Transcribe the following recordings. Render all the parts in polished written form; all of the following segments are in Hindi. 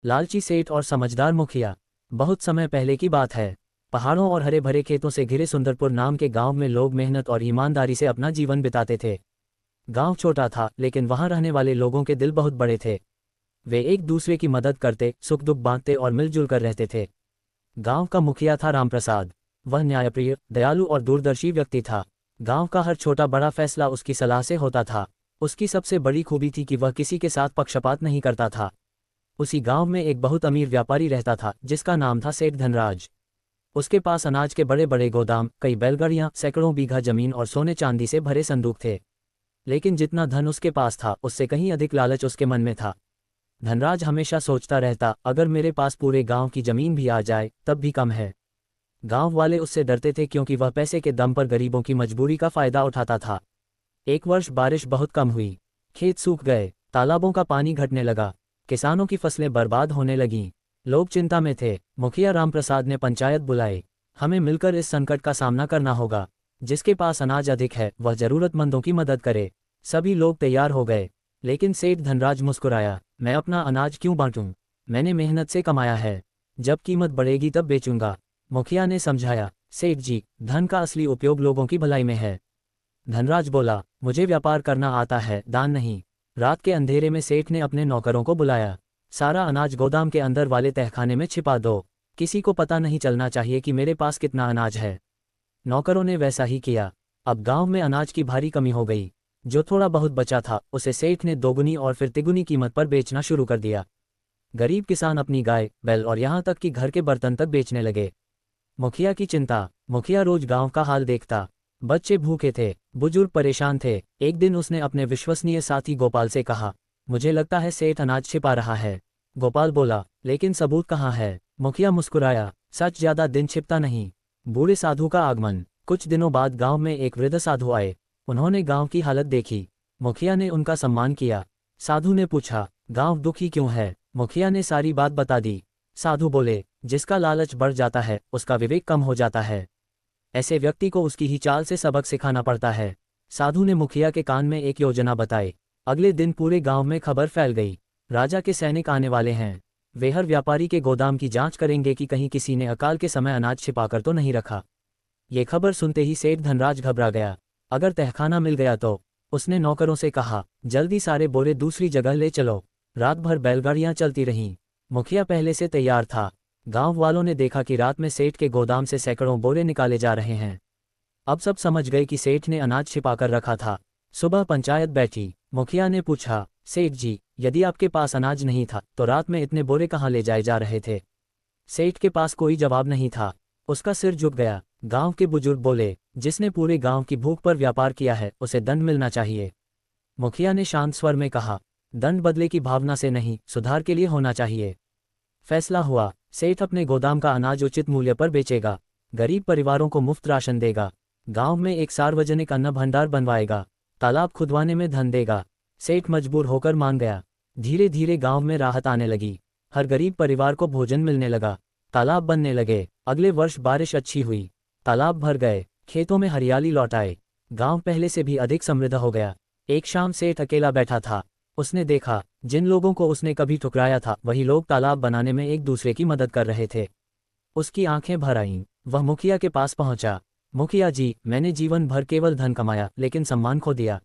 लालची सेठ और समझदार मुखिया। बहुत समय पहले की बात है। पहाड़ों और हरे भरे खेतों से घिरे सुंदरपुर नाम के गांव में लोग मेहनत और ईमानदारी से अपना जीवन बिताते थे। गांव छोटा था, लेकिन वहां रहने वाले लोगों के दिल बहुत बड़े थे। वे एक दूसरे की मदद करते, सुख दुख बांटते और मिलजुल कर रहते थे। गांव का मुखिया था रामप्रसाद। वह न्यायप्रिय, दयालु और दूरदर्शी व्यक्ति था। गांव का हर छोटा बड़ा फैसला उसकी सलाह से होता था। उसकी सबसे बड़ी खूबी थी कि वह किसी के साथ पक्षपात नहीं करता था। उसी गांव में एक बहुत अमीर व्यापारी रहता था, जिसका नाम था सेठ धनराज। उसके पास अनाज के बड़े बड़े गोदाम, कई बैलगाड़ियां, सैकड़ों बीघा जमीन और सोने चांदी से भरे संदूक थे। लेकिन जितना धन उसके पास था, उससे कहीं अधिक लालच उसके मन में था। धनराज हमेशा सोचता रहता, अगर मेरे पास पूरे गांव की जमीन भी आ जाए तब भी कम है। गांव वाले उससे डरते थे, क्योंकि वह पैसे के दम पर गरीबों की मजबूरी का फायदा उठाता था। एक वर्ष बारिश बहुत कम हुई। खेत सूख गए, तालाबों का पानी घटने लगा, किसानों की फसलें बर्बाद होने लगीं। लोग चिंता में थे। मुखिया रामप्रसाद ने पंचायत बुलाई। हमें मिलकर इस संकट का सामना करना होगा। जिसके पास अनाज अधिक है वह जरूरतमंदों की मदद करे। सभी लोग तैयार हो गए। लेकिन सेठ धनराज मुस्कुराया। मैं अपना अनाज क्यों बांटूं? मैंने मेहनत से कमाया है। जब कीमत बढ़ेगी तब बेचूंगा। मुखिया ने समझाया, सेठ जी, धन का असली उपयोग लोगों की भलाई में है। धनराज बोला, मुझे व्यापार करना आता है, दान नहीं। रात के अंधेरे में सेठ ने अपने नौकरों को बुलाया। सारा अनाज गोदाम के अंदर वाले तहखाने में छिपा दो। किसी को पता नहीं चलना चाहिए कि मेरे पास कितना अनाज है। नौकरों ने वैसा ही किया। अब गांव में अनाज की भारी कमी हो गई। जो थोड़ा बहुत बचा था उसे सेठ ने दोगुनी और फिर तिगुनी कीमत पर बेचना शुरू कर दिया। गरीब किसान अपनी गाय, बैल और यहाँ तक कि घर के बर्तन तक बेचने लगे। मुखिया की चिंता। मुखिया रोज गांव का हाल देखता। बच्चे भूखे थे, बुजुर्ग परेशान थे। एक दिन उसने अपने विश्वसनीय साथी गोपाल से कहा, मुझे लगता है सेठ अनाज छिपा रहा है। गोपाल बोला, लेकिन सबूत कहाँ है? मुखिया मुस्कुराया, सच ज्यादा दिन छिपता नहीं। बूढ़े साधु का आगमन। कुछ दिनों बाद गांव में एक वृद्ध साधु आए। उन्होंने गांव की हालत देखी। मुखिया ने उनका सम्मान किया। साधु ने पूछा, गांव दुखी क्यों है? मुखिया ने सारी बात बता दी। साधु बोले, जिसका लालच बढ़ जाता है उसका विवेक कम हो जाता है। ऐसे व्यक्ति को उसकी ही चाल से सबक सिखाना पड़ता है। साधु ने मुखिया के कान में एक योजना बताई। अगले दिन पूरे गांव में खबर फैल गई, राजा के सैनिक आने वाले हैं। वे हर व्यापारी के गोदाम की जांच करेंगे कि कहीं किसी ने अकाल के समय अनाज छिपाकर तो नहीं रखा। ये खबर सुनते ही सेठ धनराज घबरा गया। अगर तहखाना मिल गया तो? उसने नौकरों से कहा, जल्दी सारे बोरे दूसरी जगह ले चलो। रात भर बैलगाड़ियां चलती रहीं। मुखिया पहले से तैयार था। गांव वालों ने देखा कि रात में सेठ के गोदाम से सैकड़ों बोरे निकाले जा रहे हैं। अब सब समझ गए कि सेठ ने अनाज छिपाकर रखा था। सुबह पंचायत बैठी। मुखिया ने पूछा, सेठ जी, यदि आपके पास अनाज नहीं था तो रात में इतने बोरे कहाँ ले जाए जा रहे थे? सेठ के पास कोई जवाब नहीं था। उसका सिर झुक गया। गांव के बुजुर्ग बोले, जिसने पूरे गांव की भूख पर व्यापार किया है उसे दंड मिलना चाहिए। मुखिया ने शांत स्वर में कहा, दंड बदले की भावना से नहीं, सुधार के लिए होना चाहिए। फैसला हुआ, सेठ अपने गोदाम का अनाज उचित मूल्य पर बेचेगा। गरीब परिवारों को मुफ्त राशन देगा। गांव में एक सार्वजनिक अन्न भंडार बनवाएगा। तालाब खुदवाने में धन देगा। सेठ मजबूर होकर मान गया। धीरे धीरे गांव में राहत आने लगी। हर गरीब परिवार को भोजन मिलने लगा। तालाब बनने लगे। अगले वर्ष बारिश अच्छी हुई। तालाब भर गए। खेतों में हरियाली लौट आए। गांव पहले से भी अधिक समृद्ध हो गया। एक शाम सेठ अकेला बैठा था। उसने देखा, जिन लोगों को उसने कभी ठुकराया था वही लोग तालाब बनाने में एक दूसरे की मदद कर रहे थे। उसकी आंखें भर आईं। वह मुखिया के पास पहुंचा। मुखिया जी, मैंने जीवन भर केवल धन कमाया, लेकिन सम्मान खो दिया।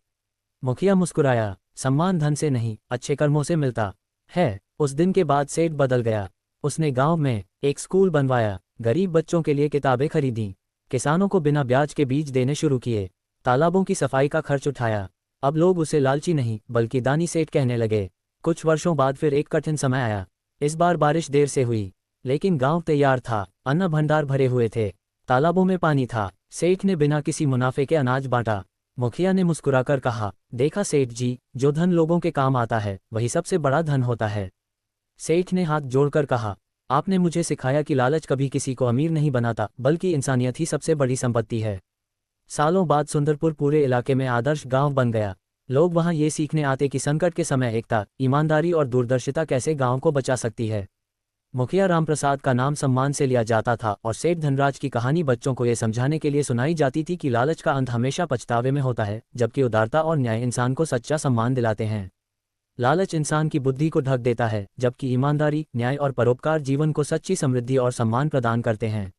मुखिया मुस्कुराया, सम्मान धन से नहीं, अच्छे कर्मों से मिलता है। उस दिन के बाद सेठ बदल गया। उसने गांव में एक स्कूल बनवाया। गरीब बच्चों के लिए किताबें खरीदी। किसानों को बिना ब्याज के बीज देने शुरू किए। तालाबों की सफाई का खर्च उठाया। अब लोग उसे लालची नहीं बल्कि दानी सेठ कहने लगे। कुछ वर्षों बाद फिर एक कठिन समय आया। इस बार बारिश देर से हुई, लेकिन गांव तैयार था। अन्न भंडार भरे हुए थे। तालाबों में पानी था। सेठ ने बिना किसी मुनाफे के अनाज बांटा। मुखिया ने मुस्कुराकर कहा, देखा सेठ जी, जो धन लोगों के काम आता है वही सबसे बड़ा धन होता है। सेठ ने हाथ जोड़कर कहा, आपने मुझे सिखाया कि लालच कभी किसी को अमीर नहीं बनाता, बल्कि इंसानियत ही सबसे बड़ी संपत्ति है। सालों बाद सुंदरपुर पूरे इलाके में आदर्श गांव बन गया। लोग वहां ये सीखने आते कि संकट के समय एकता, ईमानदारी और दूरदर्शिता कैसे गांव को बचा सकती है। मुखिया रामप्रसाद का नाम सम्मान से लिया जाता था और सेठ धनराज की कहानी बच्चों को ये समझाने के लिए सुनाई जाती थी कि लालच का अंत हमेशा पछतावे में होता है, जबकि उदारता और न्याय इंसान को सच्चा सम्मान दिलाते हैं। लालच इंसान की बुद्धि को ढक देता है, जबकि ईमानदारी, न्याय और परोपकार जीवन को सच्ची समृद्धि और सम्मान प्रदान करते हैं।